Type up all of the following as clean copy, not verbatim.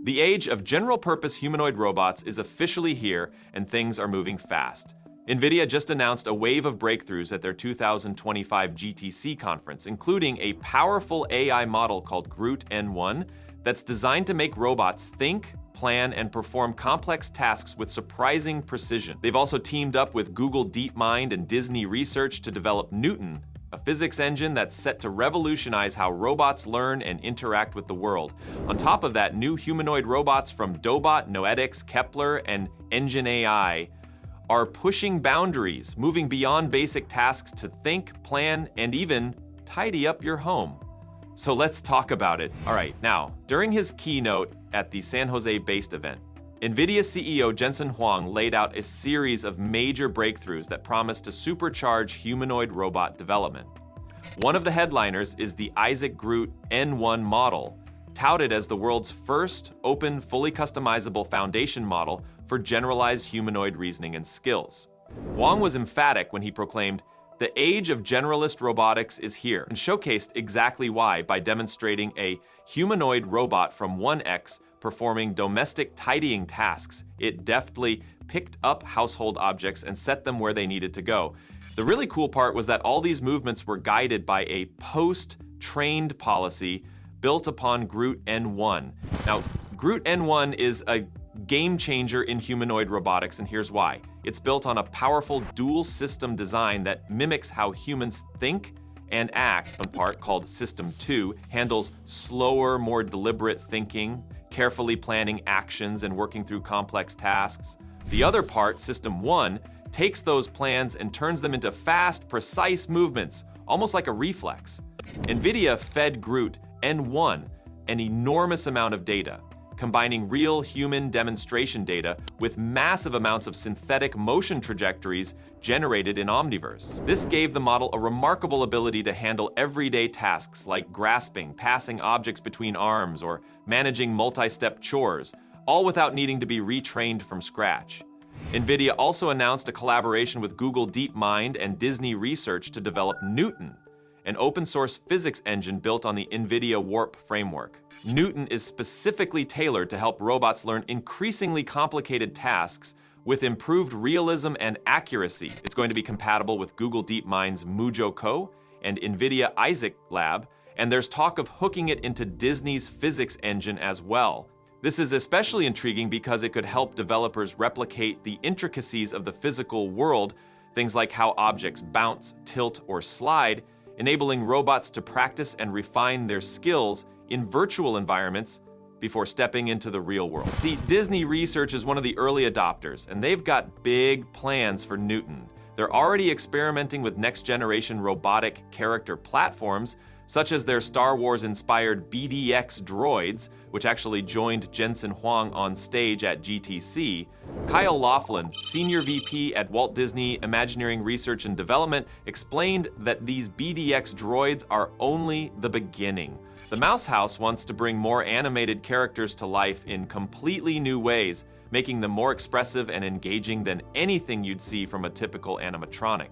The age of general-purpose humanoid robots is officially here, and things are moving fast. NVIDIA just announced a wave of breakthroughs at their 2025 GTC conference, including a powerful AI model called Groot N1 that's designed to make robots think, plan, and perform complex tasks with surprising precision. They've also teamed up with Google DeepMind and Disney Research to develop Newton, a physics engine that's set to revolutionize how robots learn and interact with the world. On top of that, new humanoid robots from Dobot, Noetics, Kepler, and Engine AI are pushing boundaries, moving beyond basic tasks to think, plan, and even tidy up your home. So let's talk about it. All right, now, during his keynote at the San Jose-based event, NVIDIA CEO Jensen Huang laid out a series of major breakthroughs that promise to supercharge humanoid robot development. One of the headliners is the Isaac GR00T N1 model, touted as the world's first open, fully customizable foundation model for generalized humanoid reasoning and skills. Huang was emphatic when he proclaimed, "The age of generalist robotics is here," and showcased exactly why by demonstrating a humanoid robot from 1X performing domestic tidying tasks. It deftly picked up household objects and set them where they needed to go. The really cool part was that all these movements were guided by a post-trained policy built upon GR00T N1. Now, GR00T N1 is a game changer in humanoid robotics, and here's why. It's built on a powerful dual system design that mimics how humans think and act. One part, called System 2, handles slower, more deliberate thinking, carefully planning actions and working through complex tasks. The other part, System 1, takes those plans and turns them into fast, precise movements, almost like a reflex. NVIDIA fed GR00T N1 an enormous amount of data, combining real human demonstration data with massive amounts of synthetic motion trajectories generated in Omniverse. This gave the model a remarkable ability to handle everyday tasks like grasping, passing objects between arms, or managing multi-step chores, all without needing to be retrained from scratch. NVIDIA also announced a collaboration with Google DeepMind and Disney Research to develop Newton, an open-source physics engine built on the NVIDIA Warp framework. Newton is specifically tailored to help robots learn increasingly complicated tasks with improved realism and accuracy. It's going to be compatible with Google DeepMind's MuJoCo and NVIDIA Isaac Lab, and there's talk of hooking it into Disney's physics engine as well. This is especially intriguing because it could help developers replicate the intricacies of the physical world, things like how objects bounce, tilt, or slide, enabling robots to practice and refine their skills in virtual environments before stepping into the real world. See, Disney Research is one of the early adopters, and they've got big plans for Newton. They're already experimenting with next-generation robotic character platforms, such as their Star Wars-inspired BDX droids, which actually joined Jensen Huang on stage at GTC. Kyle Laughlin, Senior VP at Walt Disney Imagineering Research and Development, explained that these BDX droids are only the beginning. The Mouse House wants to bring more animated characters to life in completely new ways, making them more expressive and engaging than anything you'd see from a typical animatronic.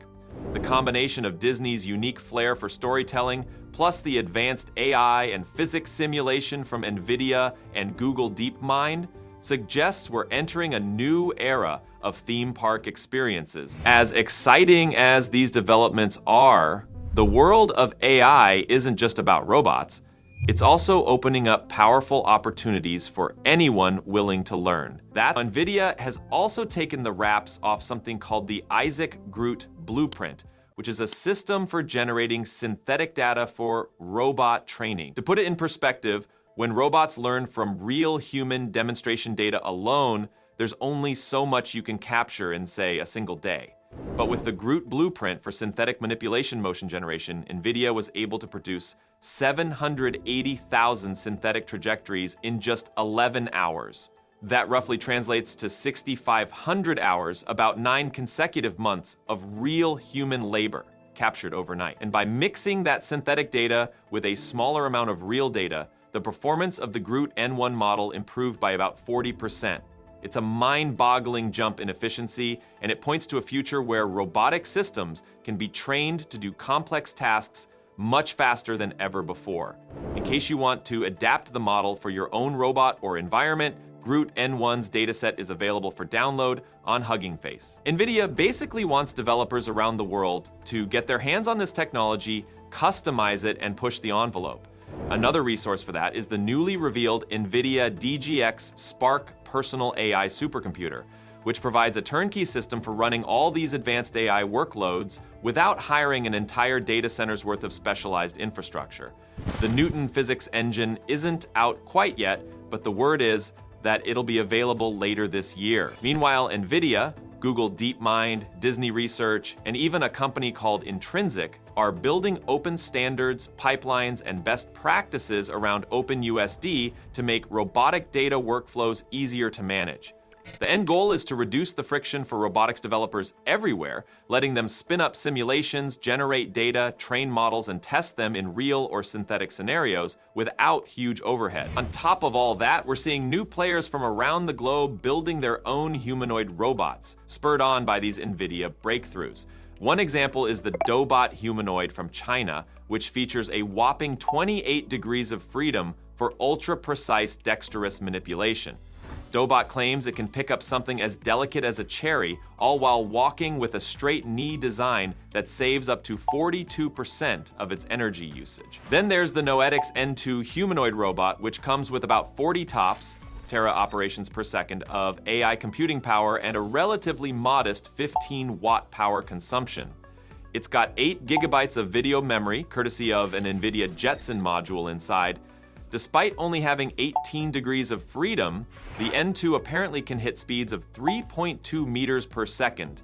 The combination of Disney's unique flair for storytelling, plus the advanced AI and physics simulation from NVIDIA and Google DeepMind, suggests we're entering a new era of theme park experiences. As exciting as these developments are, the world of AI isn't just about robots. It's also opening up powerful opportunities for anyone willing to learn. NVIDIA has also taken the wraps off something called the Isaac GR00T Blueprint, which is a system for generating synthetic data for robot training. To put it in perspective, when robots learn from real human demonstration data alone, there's only so much you can capture in, say, a single day. But with the GR00T Blueprint for synthetic manipulation motion generation, NVIDIA was able to produce 780,000 synthetic trajectories in just 11 hours. That roughly translates to 6,500 hours, about 9 consecutive months of real human labor captured overnight. And by mixing that synthetic data with a smaller amount of real data, the performance of the GR00T N1 model improved by about 40%. It's a mind-boggling jump in efficiency, and it points to a future where robotic systems can be trained to do complex tasks much faster than ever before. In case you want to adapt the model for your own robot or environment, Groot N1's dataset is available for download on Hugging Face. NVIDIA basically wants developers around the world to get their hands on this technology, customize it, and push the envelope. Another resource for that is the newly revealed NVIDIA DGX Spark Personal AI Supercomputer, which provides a turnkey system for running all these advanced AI workloads without hiring an entire data center's worth of specialized infrastructure. The Newton physics engine isn't out quite yet, but the word is that it'll be available later this year. Meanwhile, NVIDIA, Google DeepMind, Disney Research, and even a company called Intrinsic are building open standards, pipelines, and best practices around OpenUSD to make robotic data workflows easier to manage. The end goal is to reduce the friction for robotics developers everywhere, letting them spin up simulations, generate data, train models, and test them in real or synthetic scenarios without huge overhead. On top of all that, we're seeing new players from around the globe building their own humanoid robots, spurred on by these NVIDIA breakthroughs. One example is the Dobot humanoid from China, which features a whopping 28 degrees of freedom for ultra-precise dexterous manipulation. Dobot claims it can pick up something as delicate as a cherry, all while walking with a straight knee design that saves up to 42% of its energy usage. Then there's the Noetics N2 humanoid robot, which comes with about 40 tops, tera operations per second, of AI computing power and a relatively modest 15-watt power consumption. It's got 8 gigabytes of video memory, courtesy of an NVIDIA Jetson module inside. Despite only having 18 degrees of freedom, the N2 apparently can hit speeds of 3.2 meters per second,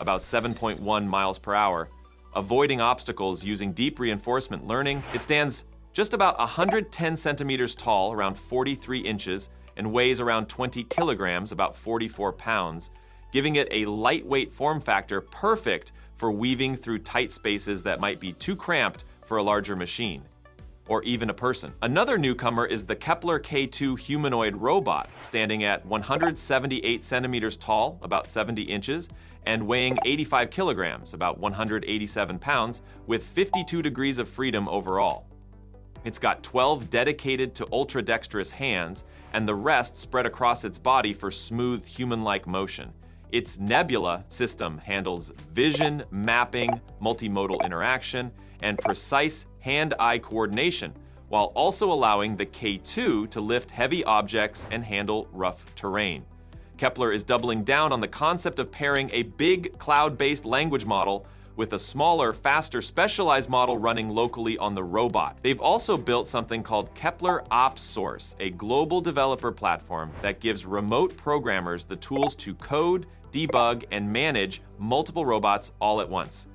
about 7.1 miles per hour, avoiding obstacles using deep reinforcement learning. It stands just about 110 centimeters tall, around 43 inches, and weighs around 20 kilograms, about 44 pounds, giving it a lightweight form factor perfect for weaving through tight spaces that might be too cramped for a larger machine, or even a person. Another newcomer is the Kepler K2 humanoid robot, standing at 178 centimeters tall, about 70 inches, and weighing 85 kilograms, about 187 pounds, with 52 degrees of freedom overall. It's got 12 dedicated to ultra-dexterous hands, and the rest spread across its body for smooth human-like motion. Its Nebula system handles vision, mapping, multimodal interaction, and precise hand-eye coordination, while also allowing the K2 to lift heavy objects and handle rough terrain. Kepler is doubling down on the concept of pairing a big cloud-based language model with a smaller, faster, specialized model running locally on the robot. They've also built something called Kepler Ops Source, a global developer platform that gives remote programmers the tools to code, debug, and manage multiple robots all at once.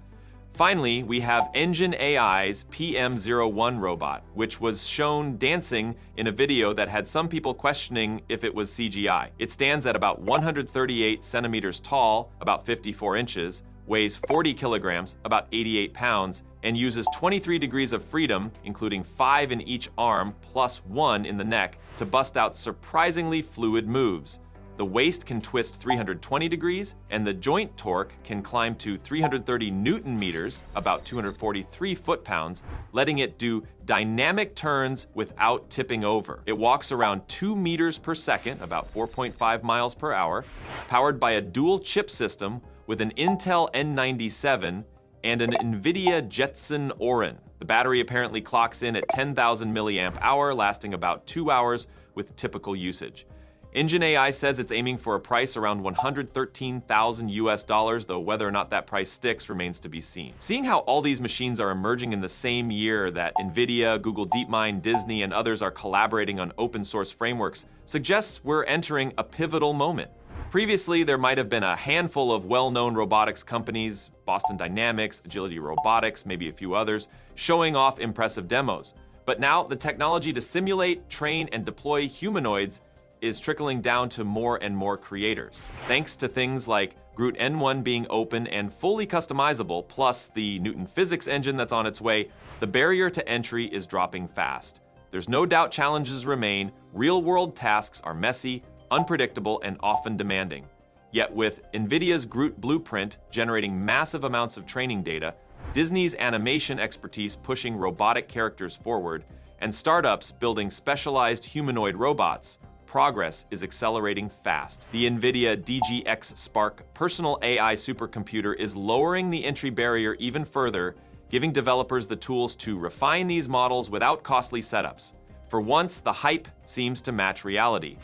Finally, we have Engine AI's PM01 robot, which was shown dancing in a video that had some people questioning if it was CGI. It stands at about 138 centimeters tall, about 54 inches, weighs 40 kilograms, about 88 pounds, and uses 23 degrees of freedom, including 5 in each arm plus 1 in the neck, to bust out surprisingly fluid moves. The waist can twist 320 degrees, and the joint torque can climb to 330 newton meters, about 243 foot-pounds, letting it do dynamic turns without tipping over. It walks around 2 meters per second, about 4.5 miles per hour, powered by a dual chip system with an Intel N97 and an NVIDIA Jetson Orin. The battery apparently clocks in at 10,000 milliamp hour, lasting about 2 hours with typical usage. Engine AI says it's aiming for a price around $113,000 US, though whether or not that price sticks remains to be seen. Seeing how all these machines are emerging in the same year that NVIDIA, Google DeepMind, Disney, and others are collaborating on open source frameworks suggests we're entering a pivotal moment. Previously, there might have been a handful of well-known robotics companies, Boston Dynamics, Agility Robotics, maybe a few others, showing off impressive demos. But now, the technology to simulate, train, and deploy humanoids is trickling down to more and more creators. Thanks to things like Groot N1 being open and fully customizable, plus the Newton physics engine that's on its way, the barrier to entry is dropping fast. There's no doubt challenges remain. Real-world tasks are messy, unpredictable, and often demanding. Yet with NVIDIA's Groot blueprint generating massive amounts of training data, Disney's animation expertise pushing robotic characters forward, and startups building specialized humanoid robots, progress is accelerating fast. The NVIDIA DGX Spark personal AI supercomputer is lowering the entry barrier even further, giving developers the tools to refine these models without costly setups. For once, the hype seems to match reality.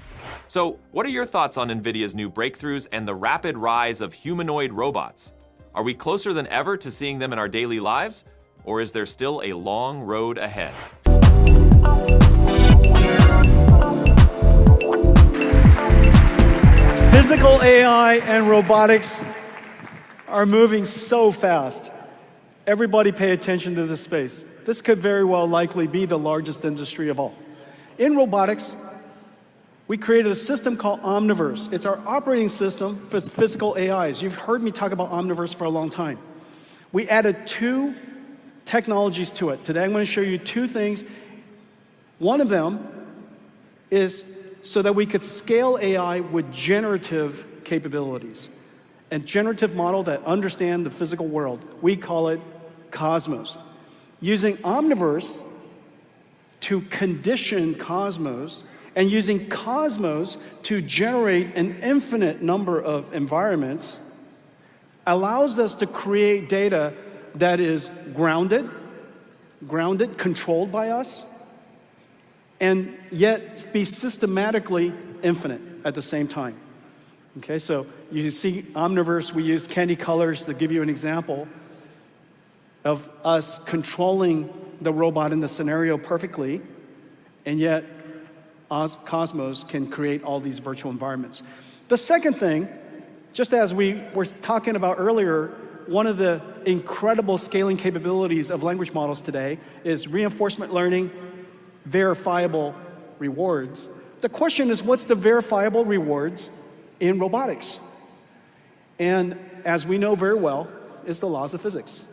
So, what are your thoughts on NVIDIA's new breakthroughs and the rapid rise of humanoid robots? Are we closer than ever to seeing them in our daily lives, or is there still a long road ahead? Physical AI and robotics are moving so fast. Everybody pay attention to this space. This could very well likely be the largest industry of all. In robotics, we created a system called Omniverse. It's our operating system for physical AIs. You've heard me talk about Omniverse for a long time. We added 2 technologies to it. Today I'm going to show you 2 things. One of them is so that we could scale AI with generative capabilities. A generative model that understands the physical world. We call it Cosmos. Using Omniverse to condition Cosmos, and using Cosmos to generate an infinite number of environments allows us to create data that is grounded, controlled by us, and yet be systematically infinite at the same time. Okay, so you see Omniverse, we use candy colors to give you an example of us controlling the robot in the scenario perfectly, and yet Cosmos can create all these virtual environments. The second thing, just as we were talking about earlier, one of the incredible scaling capabilities of language models today is reinforcement learning, verifiable rewards. The question is, what's the verifiable rewards in robotics? And as we know very well, is the laws of physics.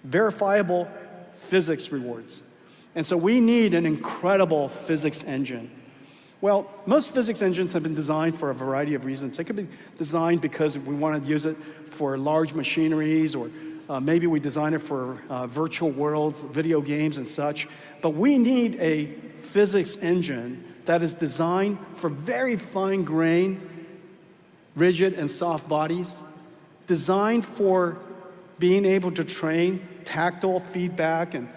Verifiable physics rewards. And so we need an incredible physics engine. Well, most physics engines have been designed for a variety of reasons. They could be designed because we want to use it for large machineries, or maybe we design it for virtual worlds, video games and such. But we need a physics engine that is designed for very fine-grained, rigid and soft bodies, designed for being able to train tactile feedback and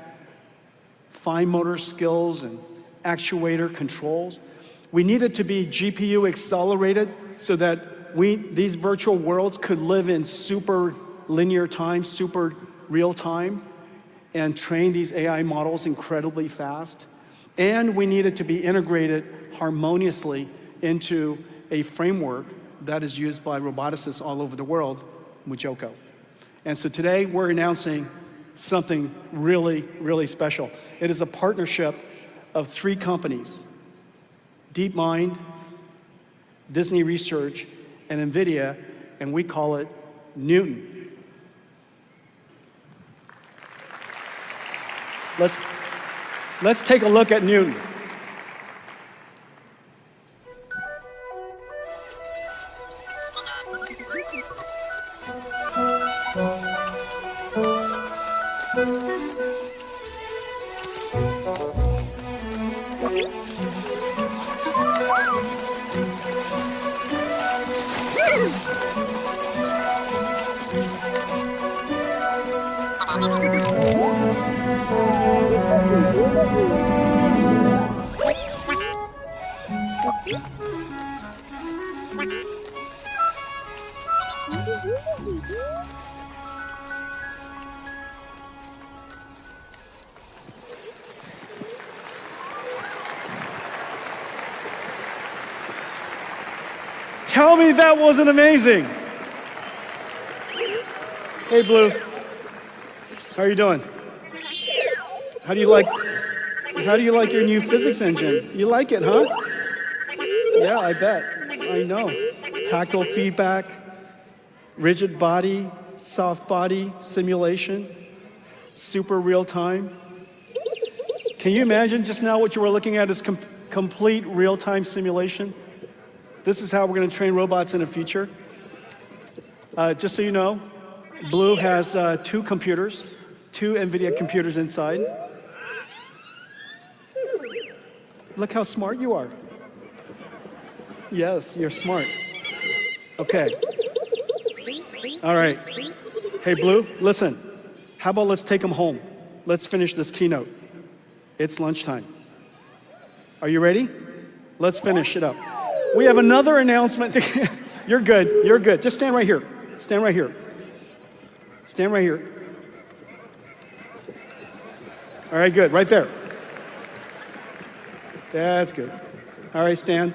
fine motor skills and actuator controls. We need it to be GPU accelerated so that these virtual worlds could live in super linear time, super real time, and train these AI models incredibly fast. And we need it to be integrated harmoniously into a framework that is used by roboticists all over the world, Mujoko. And so today we're announcing something really, really special. It is a partnership of 3 companies, DeepMind, Disney Research, and NVIDIA, and we call it Newton. Let's take a look at Newton. Tell me that wasn't amazing. Hey, Blue. How are you doing? How do you like your new physics engine? You like it, huh? Yeah, I bet. I know. Tactile feedback, rigid body, soft body simulation, super real time. Can you imagine just now what you were looking at is complete real-time simulation? This is how we're going to train robots in the future. Just so you know, Blue has two computers, two NVIDIA computers inside. Look how smart you are. Yes, you're smart. Okay. All right. Hey, Blue, listen. How about let's take them home? Let's finish this keynote. It's lunchtime. Are you ready? Let's finish it up. We have another announcement. You're good. You're good. Just stand right here. Stand right here. Stand right here. All right, good. Right there. That's good. All right, stand.